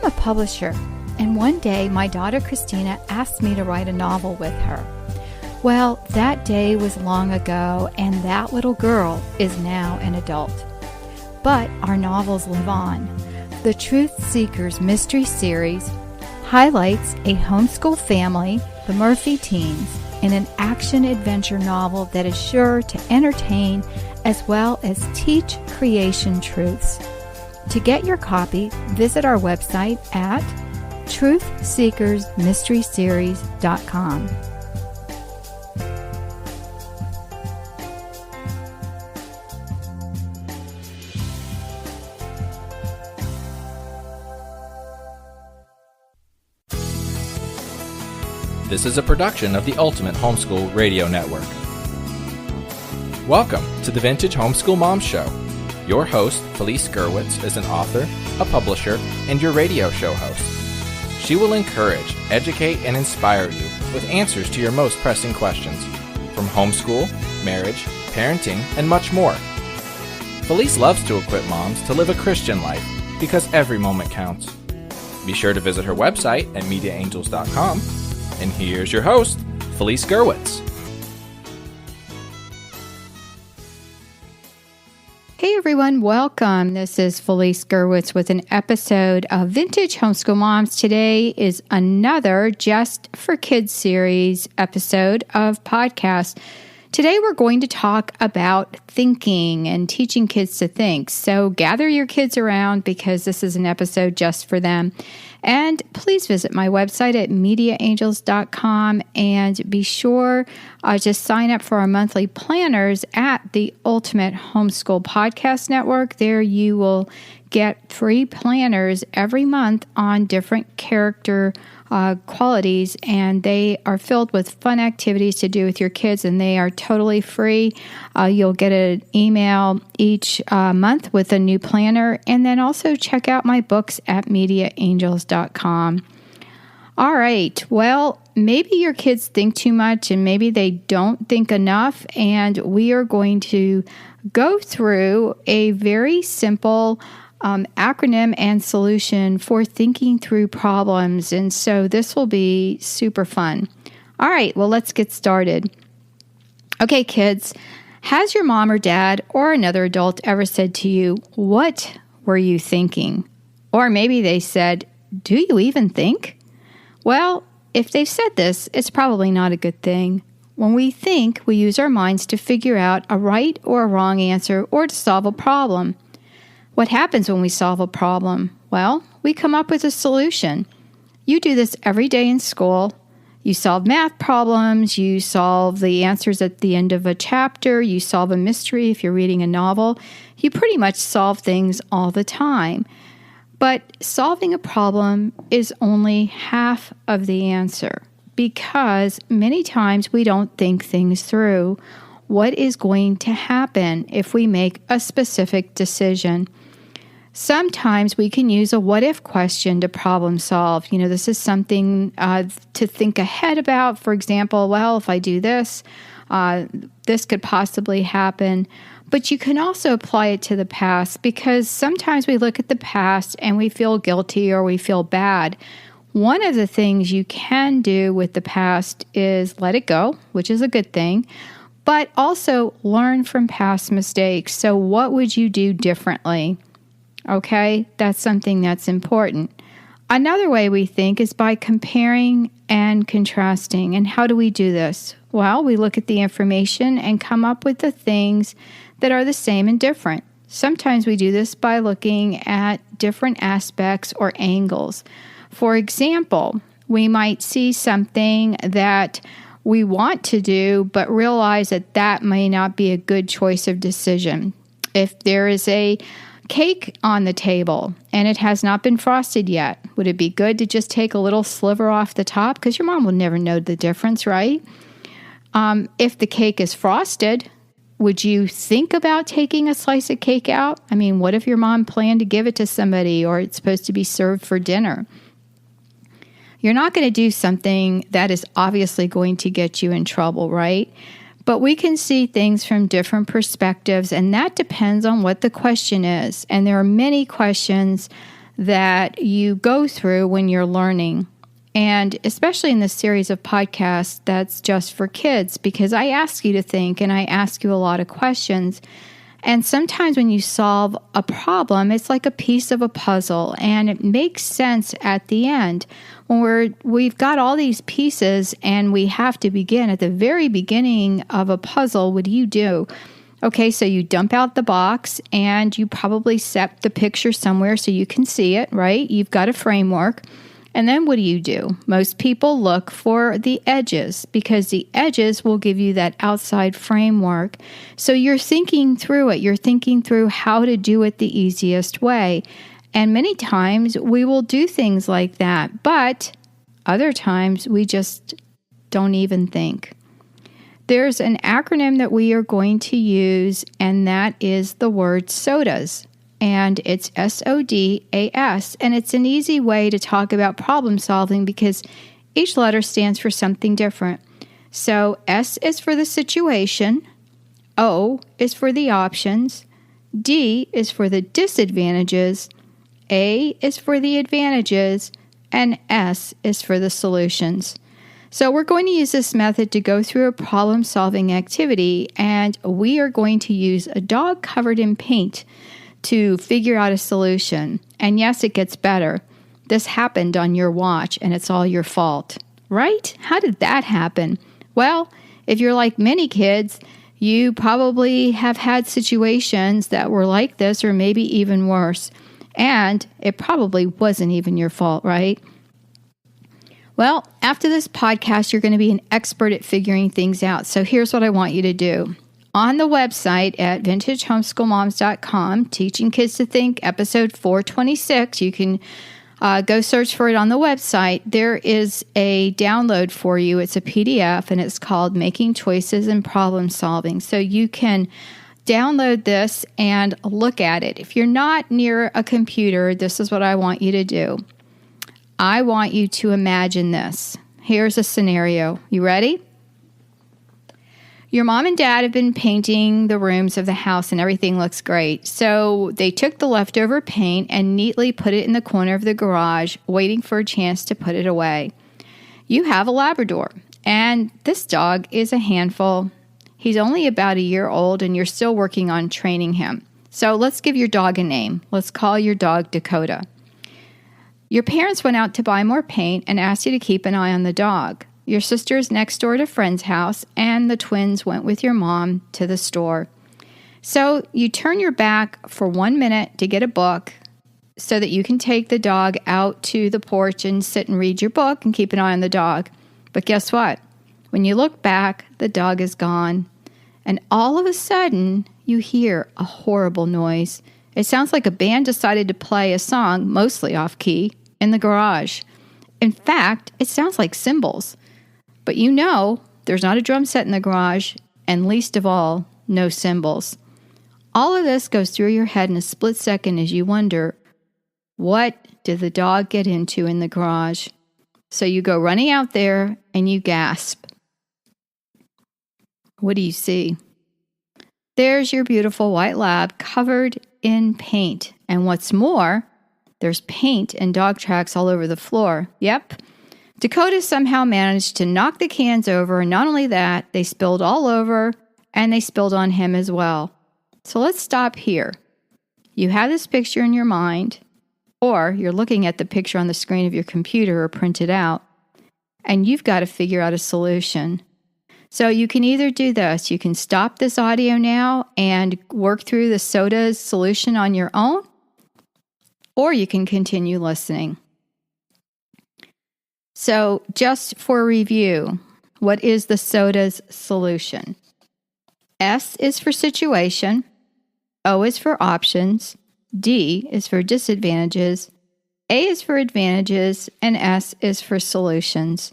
am a publisher, and one day my daughter Christina asked me to write a novel with her. Well, that day was long ago, and that little girl is now an adult. But our novels live on. The Truth Seekers Mystery Series highlights a homeschool family, the Murphy teens, in an action-adventure novel that is sure to entertain as well as teach creation truths. To get your copy, visit our website at truthseekersmysteryseries.com. This is a production of the Ultimate Homeschool Radio Network. Welcome to the Vintage Homeschool Mom Show. Your host, Felice Gerwitz, is an author, a publisher, and your radio show host. She will encourage, educate, and inspire you with answers to your most pressing questions from homeschool, marriage, parenting, and much more. Felice loves to equip moms to live a Christian life because every moment counts. Be sure to visit her website at mediaangels.com. And here's your host, Felice Gerwitz. Hey everyone, welcome. This is Felice Gerwitz with an episode of Vintage Homeschool Moms. Today is another Just for Kids series episode of podcast. Today we're going to talk about thinking and teaching kids to think. So gather your kids around because this is an episode just for them. And please visit my website at mediaangels.com and be sure to sign up for our monthly planners at the Ultimate Homeschool Podcast Network. There you will get free planners every month on different character qualities, and they are filled with fun activities to do with your kids, and they are totally free. You'll get an email each month with a new planner, and then also check out my books at mediaangels.com. All right, well, maybe your kids think too much and maybe they don't think enough, and we are going to go through a very simple acronym and solution for thinking through problems. And so this will be super fun. All right, well, let's get started. Okay, kids, has your mom or dad or another adult ever said to you, "What were you thinking?" Or maybe they said, "Do you even think?" Well, if they've said this, it's probably not a good thing. When we think, we use our minds to figure out a right or a wrong answer or to solve a problem. What happens when we solve a problem? Well, we come up with a solution. You do this every day in school. You solve math problems. You solve the answers at the end of a chapter. You solve a mystery if you're reading a novel. You pretty much solve things all the time. But solving a problem is only half of the answer because many times we don't think things through. What is going to happen if we make a specific decision? Sometimes we can use a what-if question to problem solve. You know, this is something to think ahead about. For example, well, if I do this, this could possibly happen. But you can also apply it to the past because sometimes we look at the past and we feel guilty or we feel bad. One of the things you can do with the past is let it go, which is a good thing, but also learn from past mistakes. So what would you do differently? Okay, that's something that's important. Another way we think is by comparing and contrasting. And how do we do this? Well, we look at the information and come up with the things that are the same and different. Sometimes we do this by looking at different aspects or angles. For example, we might see something that we want to do, but realize that that may not be a good choice of decision. If there is a cake on the table and it has not been frosted yet, would it be good to just take a little sliver off the top? Because your mom will never know the difference, right? If the cake is frosted, would you think about taking a slice of cake out? I mean, what if your mom planned to give it to somebody or it's supposed to be served for dinner? You're not going to do something that is obviously going to get you in trouble, right? But we can see things from different perspectives, and that depends on what the question is. And there are many questions that you go through when you're learning. And especially in this series of podcasts that's just for kids, because I ask you to think and I ask you a lot of questions. And sometimes when you solve a problem, it's like a piece of a puzzle and it makes sense at the end. When we've got all these pieces and we have to begin at the very beginning of a puzzle, what do you do? Okay, so you dump out the box and you probably set the picture somewhere so you can see it, right? You've got a framework. And then what do? Most people look for the edges because the edges will give you that outside framework. So you're thinking through it. You're thinking through how to do it the easiest way. And many times we will do things like that, but other times we just don't even think. There's an acronym that we are going to use, and that is the word SODAS. And it's SODAS, and it's an easy way to talk about problem solving because each letter stands for something different. So S is for the situation, O is for the options, D is for the disadvantages, A is for the advantages, and S is for the solutions. So we're going to use this method to go through a problem-solving activity, and we are going to use a dog covered in paint to figure out a solution. And yes, it gets better. This happened on your watch, and it's all your fault, right? How did that happen? Well, if you're like many kids, you probably have had situations that were like this or maybe even worse. And it probably wasn't even your fault, right? Well, after this podcast, you're going to be an expert at figuring things out. So here's what I want you to do. On the website at vintagehomeschoolmoms.com, Teaching Kids to Think, episode 426, you can go search for it on the website. There is a download for you. It's a PDF, and it's called Making Choices and Problem Solving. So you can download this and look at it. If you're not near a computer, this is what I want you to do. I want you to imagine this. Here's a scenario. You ready? Your mom and dad have been painting the rooms of the house and everything looks great. So they took the leftover paint and neatly put it in the corner of the garage, waiting for a chance to put it away. You have a Labrador, and this dog is a handful. He's only about a year old, and you're still working on training him. So let's give your dog a name. Let's call your dog Dakota. Your parents went out to buy more paint and asked you to keep an eye on the dog. Your sister is next door to a friend's house, and the twins went with your mom to the store. So you turn your back for 1 minute to get a book so that you can take the dog out to the porch and sit and read your book and keep an eye on the dog. But guess what? When you look back, the dog is gone. And all of a sudden, you hear a horrible noise. It sounds like a band decided to play a song, mostly off-key, in the garage. In fact, it sounds like cymbals. But you know there's not a drum set in the garage, and least of all, no cymbals. All of this goes through your head in a split second as you wonder, what did the dog get into in the garage? So you go running out there and you gasp. What do you see? There's your beautiful white lab covered in paint. And what's more, there's paint and dog tracks all over the floor. Yep. Dakota somehow managed to knock the cans over, and not only that, they spilled all over, and they spilled on him as well. So let's stop here. You have this picture in your mind, or you're looking at the picture on the screen of your computer or printed out, and you've got to figure out a solution. So you can either do this. You can stop this audio now and work through the SODAS solution on your own, or you can continue listening. So just for review, what is the SODAS solution? S is for situation, O is for options, D is for disadvantages, A is for advantages, and S is for solutions.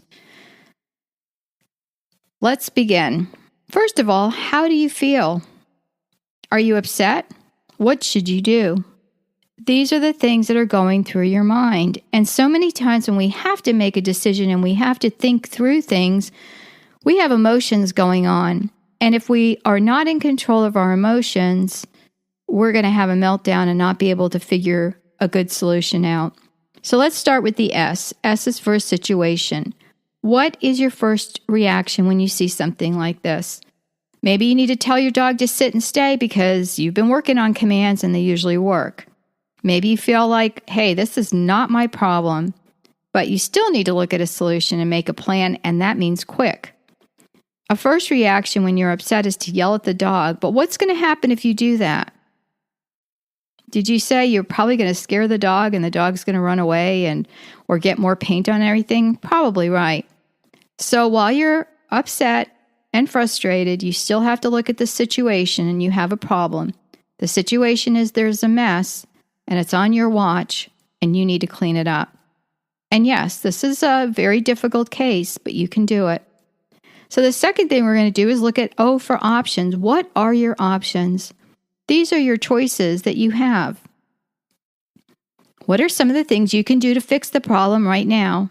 Let's begin. First of all, how do you feel? Are you upset? What should you do? These are the things that are going through your mind. And so many times when we have to make a decision and we have to think through things, we have emotions going on. And if we are not in control of our emotions, we're going to have a meltdown and not be able to figure a good solution out. So let's start with the S. S is for a situation. What is your first reaction when you see something like this? Maybe you need to tell your dog to sit and stay because you've been working on commands and they usually work. Maybe you feel like, hey, this is not my problem, but you still need to look at a solution and make a plan, and that means quick. A first reaction when you're upset is to yell at the dog, but what's going to happen if you do that? Did you say you're probably going to scare the dog and the dog's going to run away or get more paint on everything? Probably right. So while you're upset and frustrated, you still have to look at the situation and you have a problem. The situation is there's a mess and it's on your watch and you need to clean it up. And yes, this is a very difficult case, but you can do it. So the second thing we're going to do is look at O for options. What are your options? These are your choices that you have. What are some of the things you can do to fix the problem right now?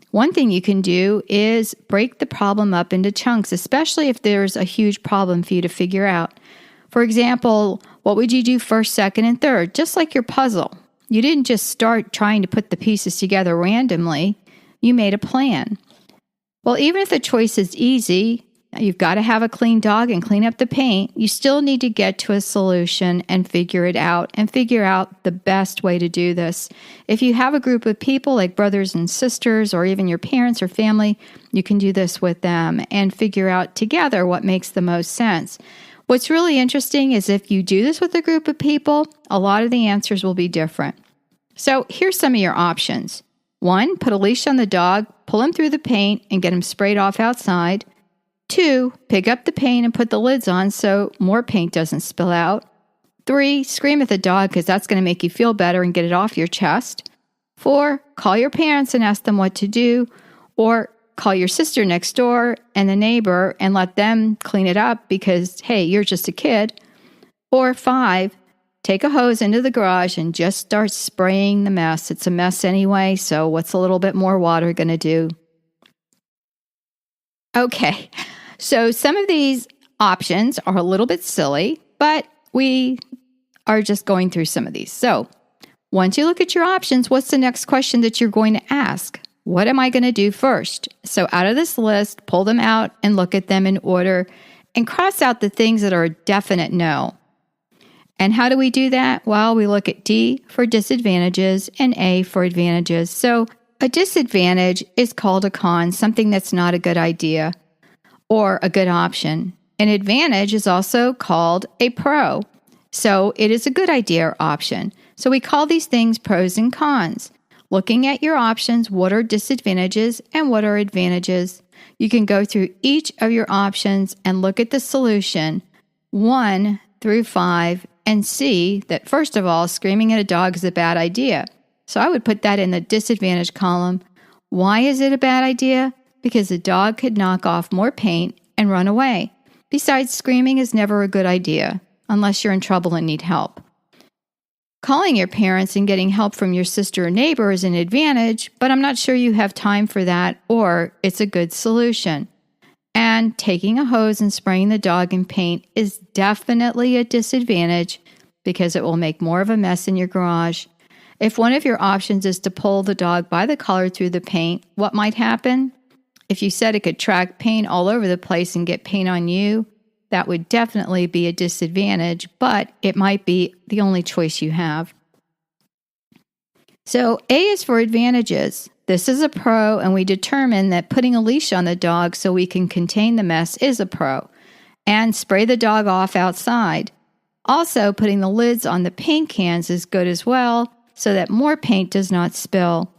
One thing you can do is break the problem up into chunks, especially if there's a huge problem for you to figure out. For example, what would you do first, second, and third? Just like your puzzle. You didn't just start trying to put the pieces together randomly. You made a plan. Well, even if the choice is easy, you've got to have a clean dog and clean up the paint, you still need to get to a solution and figure it out and figure out the best way to do this. If you have a group of people like brothers and sisters or even your parents or family, you can do this with them and figure out together what makes the most sense. What's really interesting is if you do this with a group of people, a lot of the answers will be different. So here's some of your options. 1, put a leash on the dog, pull him through the paint, and get him sprayed off outside. 2, pick up the paint and put the lids on so more paint doesn't spill out. 3, scream at the dog because that's going to make you feel better and get it off your chest. 4, call your parents and ask them what to do, or call your sister next door and the neighbor and let them clean it up because, hey, you're just a kid. Or 5, take a hose into the garage and just start spraying the mess. It's a mess anyway, so what's a little bit more water going to do? Okay, so some of these options are a little bit silly, but we are just going through some of these. So once you look at your options, what's the next question that you're going to ask? What am I going to do first? So out of this list, pull them out and look at them in order and cross out the things that are a definite no. And how do we do that? Well, we look at D for disadvantages and A for advantages. So a disadvantage is called a con, something that's not a good idea or a good option. An advantage is also called a pro. So it is a good idea or option. So we call these things pros and cons. Looking at your options, what are disadvantages and what are advantages? You can go through each of your options and look at the solution 1 through 5 and see that, first of all, screaming at a dog is a bad idea. So I would put that in the disadvantage column. Why is it a bad idea? Because the dog could knock off more paint and run away. Besides, screaming is never a good idea unless you're in trouble and need help. Calling your parents and getting help from your sister or neighbor is an advantage, but I'm not sure you have time for that or it's a good solution. And taking a hose and spraying the dog in paint is definitely a disadvantage because it will make more of a mess in your garage. If one of your options is to pull the dog by the collar through the paint, what might happen? If you said it could track paint all over the place and get paint on you, that would definitely be a disadvantage, but it might be the only choice you have. So A is for advantages. This is a pro, and we determine that putting a leash on the dog so we can contain the mess is a pro. And spray the dog off outside. Also, putting the lids on the paint cans is good as well, so that more paint does not spill.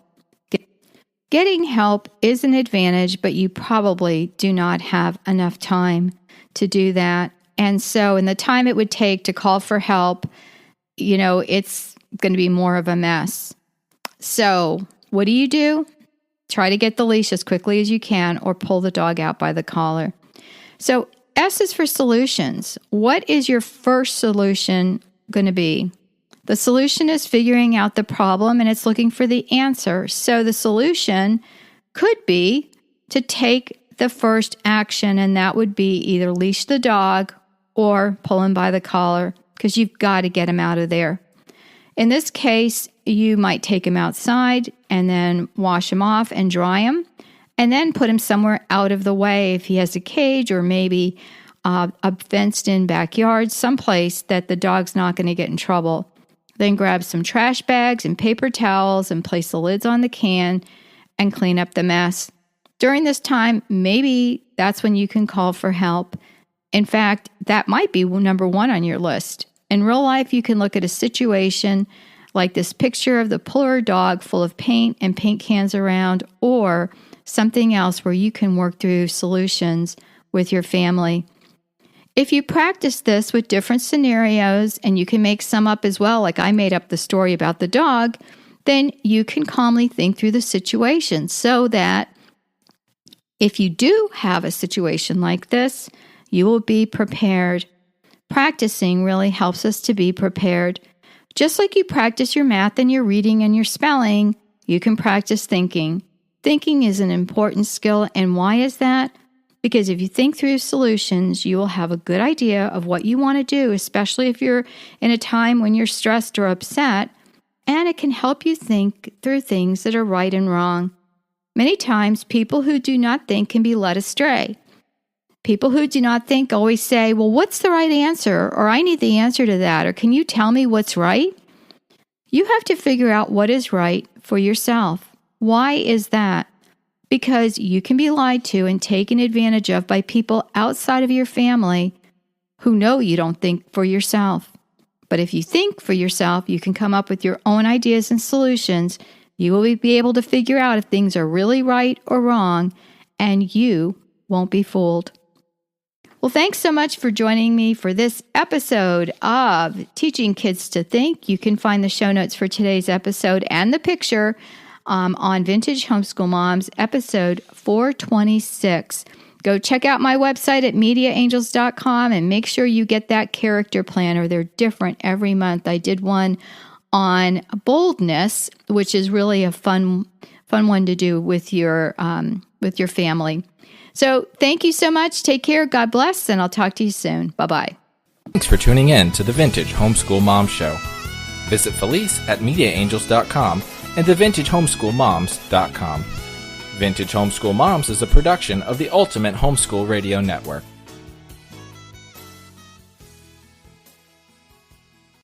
Getting help is an advantage, but you probably do not have enough time to do that. And so in the time it would take to call for help, it's going to be more of a mess. So what do? Try to get the leash as quickly as you can or pull the dog out by the collar. So S is for solutions. What is your first solution going to be? The solution is figuring out the problem and it's looking for the answer. So the solution could be to take the first action, and that would be either leash the dog or pull him by the collar because you've got to get him out of there. In this case, you might take him outside and then wash him off and dry him, and then put him somewhere out of the way if he has a cage or maybe a fenced-in backyard, someplace that the dog's not going to get in trouble. Then grab some trash bags and paper towels and place the lids on the can and clean up the mess. During this time, maybe that's when you can call for help. In fact, that might be number one on your list. In real life, you can look at a situation like this picture of the poor dog full of paint and paint cans around, or something else where you can work through solutions with your family. If you practice this with different scenarios, and you can make some up as well, like I made up the story about the dog, then you can calmly think through the situation so that if you do have a situation like this, you will be prepared. Practicing really helps us to be prepared. Just like you practice your math and your reading and your spelling, you can practice thinking. Thinking is an important skill, and why is that? Because if you think through solutions, you will have a good idea of what you want to do, especially if you're in a time when you're stressed or upset, and it can help you think through things that are right and wrong. Many times, people who do not think can be led astray. People who do not think always say, well, what's the right answer? Or I need the answer to that. Or can you tell me what's right? You have to figure out what is right for yourself. Why is that? Because you can be lied to and taken advantage of by people outside of your family who know you don't think for yourself. But if you think for yourself, you can come up with your own ideas and solutions. You will be able to figure out if things are really right or wrong, and you won't be fooled. Well, thanks so much for joining me for this episode of Teaching Kids to Think. You can find the show notes for today's episode and the picture on Vintage Homeschool Moms, episode 426. Go check out my website at mediaangels.com and make sure you get that character planner. They're different every month. I did one on boldness, which is really a fun one to do with your family. So thank you so much. Take care. God bless, and I'll talk to you soon. Bye-bye. Thanks for tuning in to the Vintage Homeschool Mom Show. Visit Felice at mediaangels.com and thevintagehomeschoolmoms.com. Vintage Homeschool Moms is a production of the Ultimate Homeschool Radio Network.